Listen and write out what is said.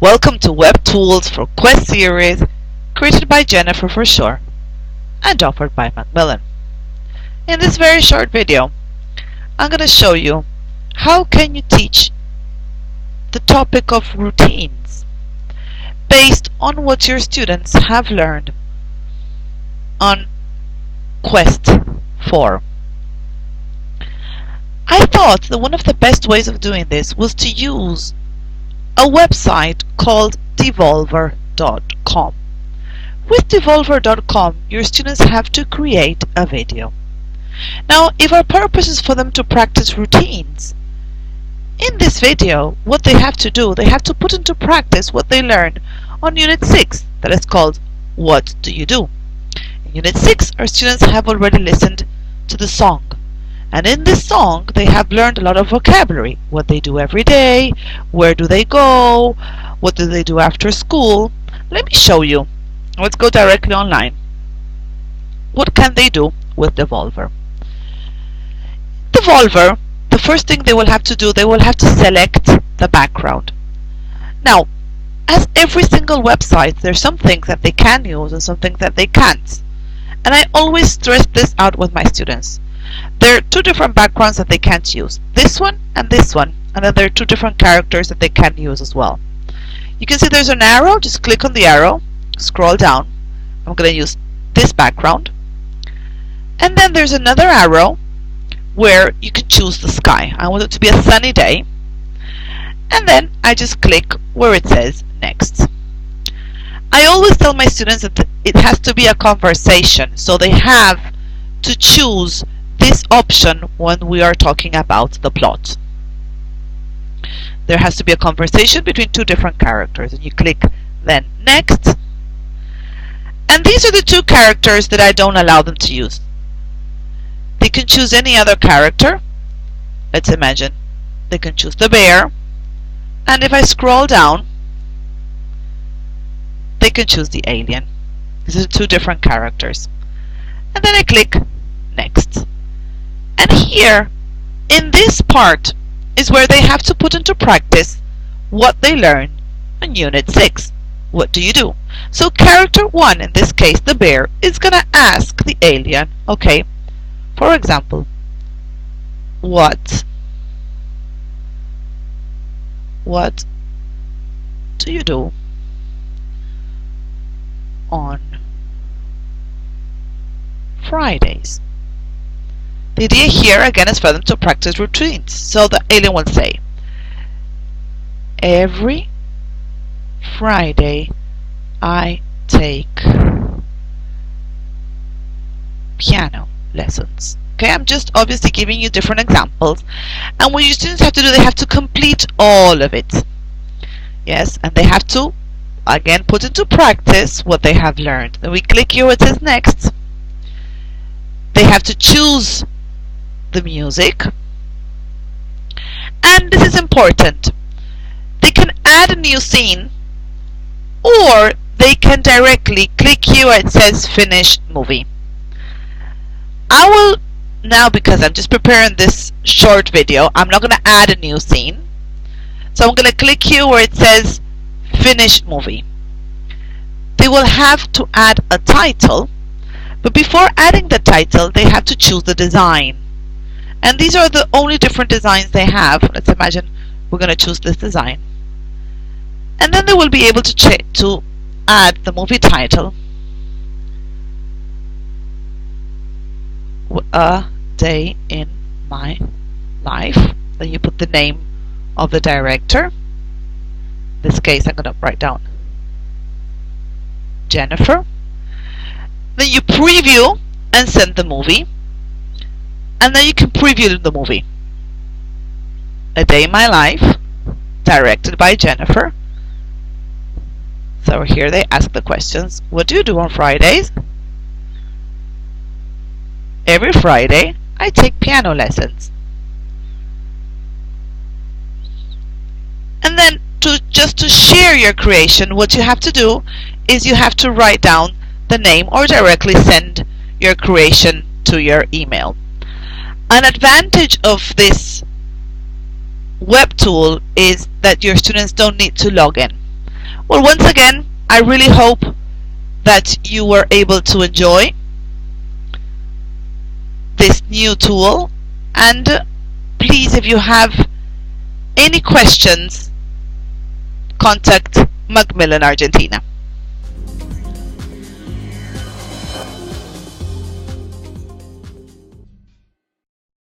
Welcome to Web Tools for Quest series, created by Jennifer for sure, and offered by Macmillan. In this very short video, I'm going to show you how can you teach the topic of routines based on what your students have learned on Quest 4. I thought that one of the best ways of doing this was to use a website called Devolver.com. With Devolver.com, your students have to create a video. Now, if our purpose is for them to practice routines, in this video, what they have to do, they have to put into practice what they learned on Unit 6, that is called What Do You Do? In Unit 6, our students have already listened to the song. And in this song, they have learned a lot of vocabulary. What they do every day, where do they go, what do they do after school. Let me show you. Let's go directly online. What can they do with Devolver? Devolver, the first thing they will have to do, they will have to select the background. Now, as every single website, there's some things that they can use and some things that they can't. And I always stress this out with my students. There are two different backgrounds that they can't use. This one, and then there are two different characters that they can use as well. You can see there's an arrow. Just click on the arrow, scroll down. I'm going to use this background. And then there's another arrow where you can choose the sky. I want it to be a sunny day. And then I just click where it says next. I always tell my students that it has to be a conversation, so they have to choose this option when we are talking about the plot. There has to be a conversation between two different characters, and you click then next. And these are the two characters that I don't allow them to use. They can choose any other character. Let's imagine they can choose the bear, and if I scroll down, they can choose the alien. These are two different characters. And then I click next. And here, in this part, is where they have to put into practice what they learned in Unit 6. What do you do? So character 1, in this case the bear, is going to ask the alien, okay, for example, what do you do on Fridays? The idea here again is for them to practice routines. So the alien will say, every Friday I take piano lessons. Okay, I'm just obviously giving you different examples, and what your students have to do, they have to complete all of it. Yes, and they have to again put into practice what they have learned. Then we click here where it says next. They have to choose the music, and this is important. They can add a new scene, or they can directly click here where it says finish movie. I will now, because I'm just preparing this short video, I'm not going to add a new scene, so I'm going to click here where it says finish movie. They will have to add a title, but before adding the title they have to choose the design. And these are the only different designs they have. Let's imagine we're going to choose this design. And then they will be able to add the movie title. A Day in My Life. Then you put the name of the director. In this case I'm going to write down Jennifer. Then you preview and send the movie. And then you can preview the movie. A Day in My Life, directed by Jennifer. So here they ask the questions. What do you do on Fridays? Every Friday I take piano lessons. And then just to share your creation, what you have to do is you have to write down the name or directly send your creation to your email. An advantage of this web tool is that your students don't need to log in. Well, once again, I really hope that you were able to enjoy this new tool, and please, if you have any questions, contact Macmillan Argentina.